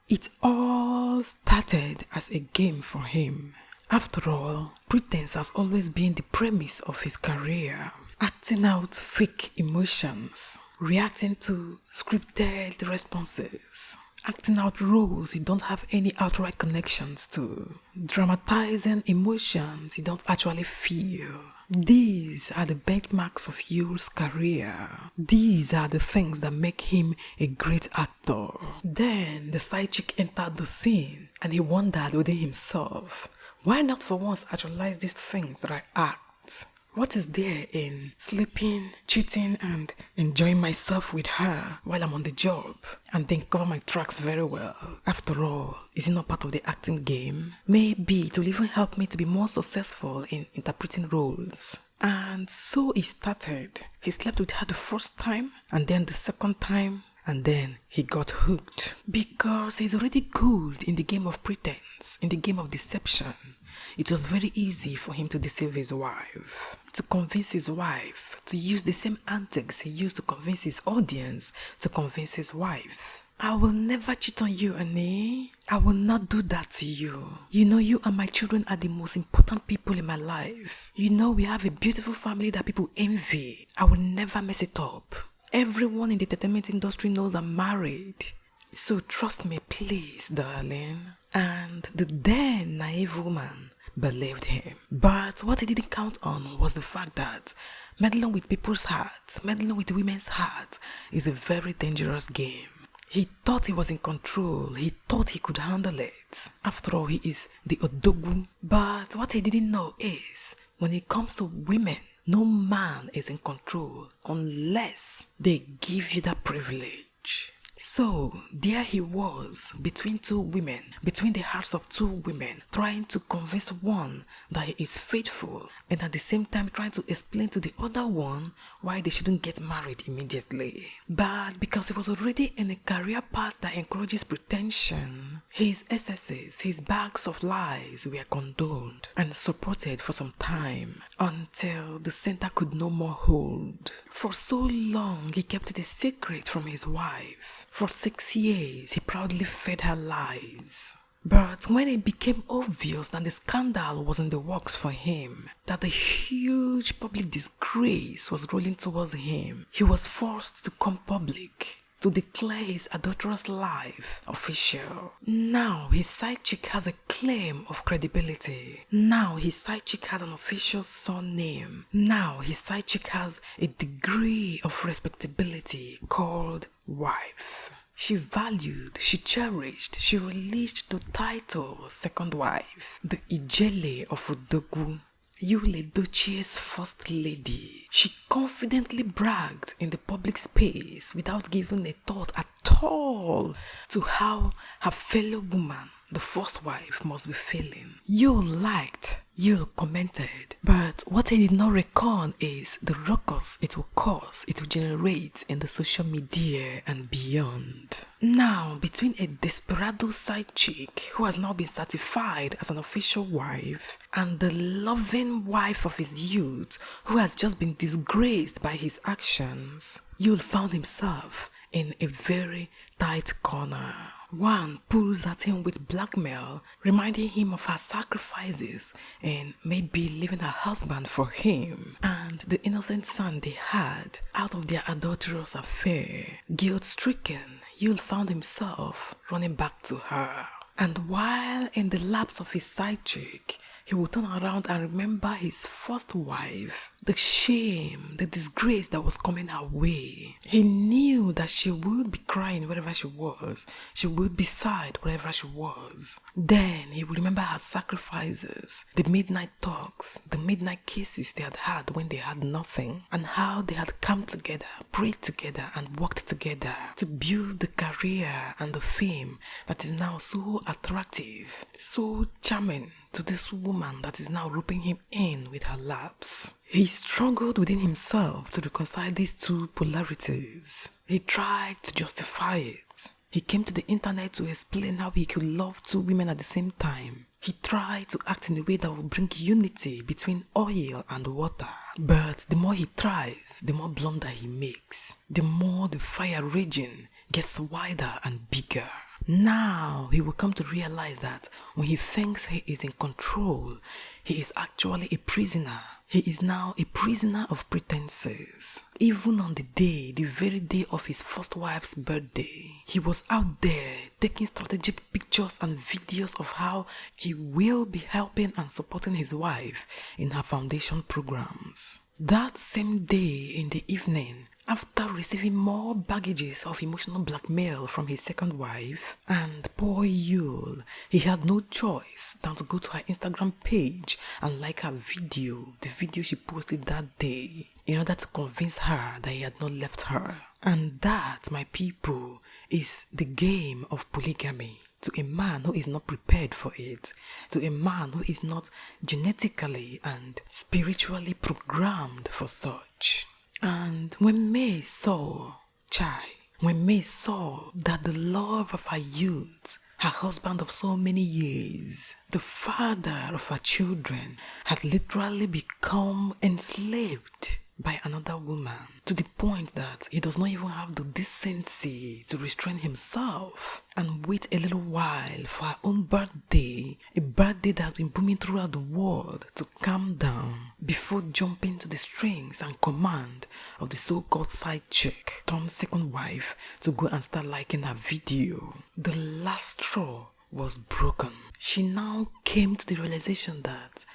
It all started as a game for him. After all, pretense has always been the premise of his career. Acting out fake emotions, reacting to scripted responses, acting out roles you don't have any outright connections to, dramatizing emotions you don't actually feel. These are the benchmarks of Yule's career. These are the things that make him a great actor. Then the side chick entered the scene and he wondered within himself, why not for once actualize these things that I act? What is there in sleeping, cheating, and enjoying myself with her while I'm on the job and then cover my tracks very well? After all, is it not part of the acting game? Maybe it will even help me to be more successful in interpreting roles. And so it started. He slept with her the first time, and then the second time, and then he got hooked. Because he's already good in the game of pretense, in the game of deception. It was very easy for him to deceive his wife, to convince his wife, to use the same antics he used to convince his audience, to convince his wife. I will never cheat on you, Annie. I will not do that to you. You know, you and my children are the most important people in my life. You know, we have a beautiful family that people envy. I will never mess it up. Everyone in the entertainment industry knows I'm married. So trust me, please, darling. And the then naive woman believed him. But what he didn't count on was the fact that meddling with people's hearts, meddling with women's hearts is a very dangerous game. He thought he was in control. He thought he could handle it. After all, he is the Odogu. But what he didn't know is, when it comes to women, no man is in control unless they give you that privilege. So, there he was, between two women, between the hearts of two women, trying to convince one that he is faithful, and at the same time trying to explain to the other one why they shouldn't get married immediately. But because he was already in a career path that encourages pretension, his excesses, his bags of lies were condoned and supported for some time, until the center could no more hold. For so long, he kept it a secret from his wife. For 6 years, he proudly fed her lies. But when it became obvious that the scandal was in the works for him, that the huge public disgrace was rolling towards him, he was forced to come public, to declare his adulterous life official. Now his side chick has a claim of credibility. Now his side chick has an official surname. Now his side chick has a degree of respectability called wife. She valued, she cherished, she released the title second wife, the Ijele of Odogu, Yule Edochie's first lady. She confidently bragged in the public space without giving a thought at all to how her fellow woman, the first wife, must be feeling. Yule liked, Yule commented, but what he did not reckon is the ruckus it will cause, it will generate in the social media and beyond. Now, between a desperado side chick who has now been certified as an official wife and the loving wife of his youth who has just been disgraced by his actions, Yule found himself in a very tight corner. One pulls at him with blackmail, reminding him of her sacrifices and maybe leaving her husband for him and the innocent son they had out of their adulterous affair. Guilt-stricken, Yule found himself running back to her. And while in the laps of his side chick, he would turn around and remember his first wife, the shame, the disgrace that was coming her way. He knew that she would be crying wherever she was. She would be sad wherever she was. Then he would remember her sacrifices, the midnight talks, the midnight kisses they had had when they had nothing, and how they had come together, prayed together, and worked together to build the career and the fame that is now so attractive, so charming to this woman that is now roping him in with her laps. He struggled within himself to reconcile these two polarities. He tried to justify it. He came to the internet to explain how he could love two women at the same time. He tried to act in a way that would bring unity between oil and water. But the more he tries, the more blunder he makes. The more the fire raging gets wider and bigger. Now he will come to realize that when he thinks he is in control, he is actually a prisoner. He is now a prisoner of pretenses. Even on the very day of his first wife's birthday, he was out there taking strategic pictures and videos of how he will be helping and supporting his wife in her foundation programs. That same day in the evening, after receiving more baggages of emotional blackmail from his second wife, and poor Yule, he had no choice than to go to her Instagram page and like her video, the video she posted that day, in order to convince her that he had not left her. And that, my people, is the game of polygamy. To a man who is not prepared for it, to a man who is not genetically and spiritually programmed for such. And when May saw that the love of her youth, her husband of so many years, the father of her children, had literally become enslaved by another woman, to the point that he does not even have the decency to restrain himself and wait a little while for her own birthday, a birthday that has been booming throughout the world, to calm down before jumping to the strings and command of the so-called side chick, Tom's second wife, to go and start liking her video. The last straw was broken. She now came to the realization that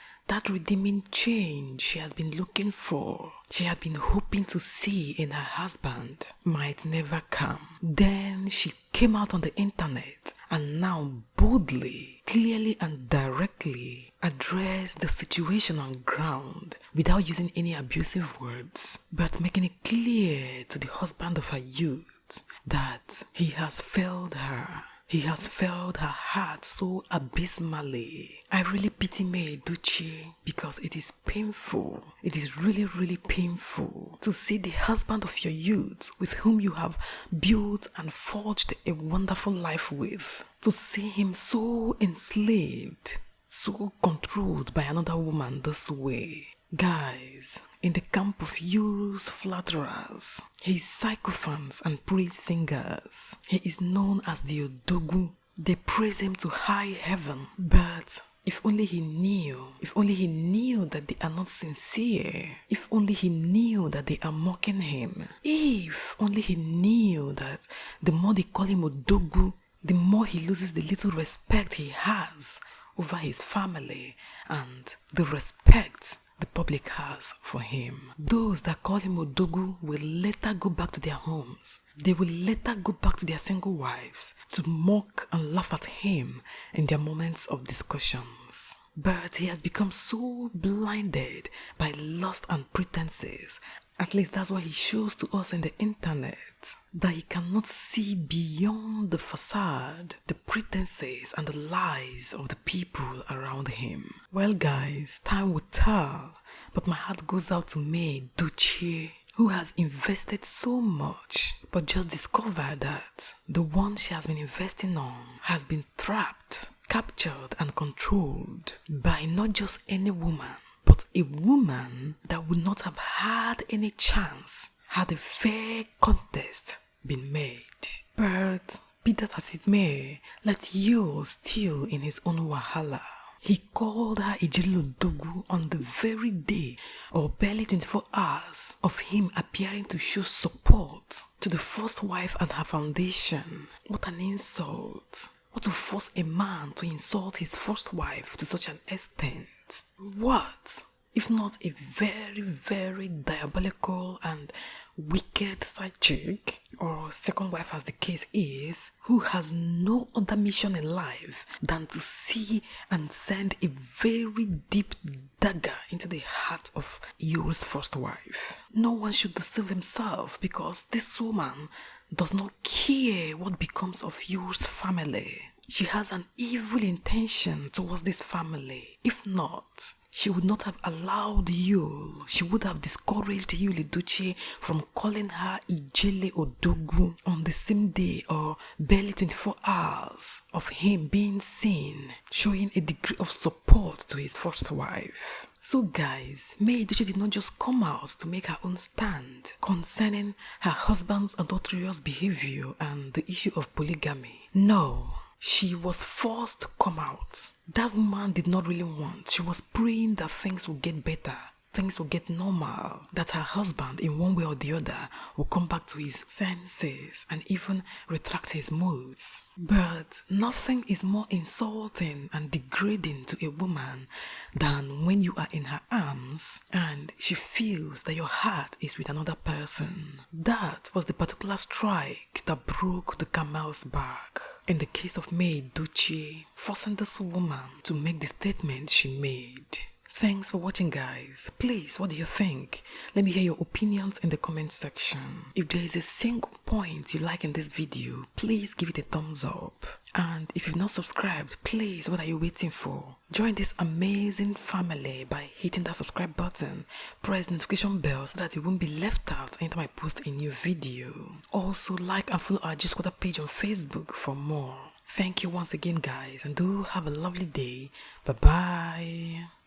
redeeming change she has been looking for, she had been hoping to see in her husband, might never come. Then she came out on the internet and now boldly, clearly and directly addressed the situation on ground without using any abusive words, but making it clear to the husband of her youth that he has failed her. He has failed her heart so abysmally. I really pity May Edochie because it is painful. It is really, really painful to see the husband of your youth with whom you have built and forged a wonderful life with, to see him so enslaved, so controlled by another woman this way. Guys, in the camp of Yuru's flatterers, his sycophants and praise singers, he is known as the Odogu. They praise him to high heaven, but if only he knew that they are not sincere, if only he knew that they are mocking him, if only he knew that the more they call him Odogu, the more he loses the little respect he has over his family and the respect the public has for him. Those that call him Odogu will later go back to their homes. They will later go back to their single wives to mock and laugh at him in their moments of discussions. But he has become so blinded by lust and pretenses, at least that's what he shows to us in the internet, that he cannot see beyond the facade, the pretenses and the lies of the people around him. Well guys, time will tell, but my heart goes out to May Edochie, who has invested so much, but just discovered that the one she has been investing on has been trapped, captured and controlled by not just any woman, but a woman that would not have had any chance had a fair contest been made. But be that as it may, let you still in his own wahala. He called her Ijele Odogu on the very day, or barely 24 hours, of him appearing to show support to the first wife and her foundation. What an insult. What to force a man to insult his first wife to such an extent? What, if not a very, very diabolical and wicked side chick, or second wife as the case is, who has no other mission in life than to see and send a very deep dagger into the heart of Yuru's first wife? No one should deceive himself, because this woman does not care what becomes of Yuru's family. She has an evil intention towards this family. If not, she would not have allowed Yule. She would have discouraged Yule Edochie from calling her Ijele Odogu on the same day, or barely 24 hours, of him being seen showing a degree of support to his first wife. So guys, May Edochie did not just come out to make her own stand concerning her husband's adulterous behavior and the issue of polygamy. No, she was forced to come out. That woman did not really want. She was praying that things would get better. Things will get normal, that her husband in one way or the other will come back to his senses and even retract his moods. But nothing is more insulting and degrading to a woman than when you are in her arms and she feels that your heart is with another person. That was the particular strike that broke the Carmels' back in the case of May Edochie, forcing this woman to make the statement she made. Thanks for watching, guys. Please, what do you think? Let me hear your opinions in the comment section. If there is a single point you like in this video, please give it a thumbs up. And if you've not subscribed, please, what are you waiting for? Join this amazing family by hitting that subscribe button. Press the notification bell so that you won't be left out anytime I post a new video. Also, like and follow our G-Squatter page on Facebook for more. Thank you once again, guys, and do have a lovely day. Bye-bye.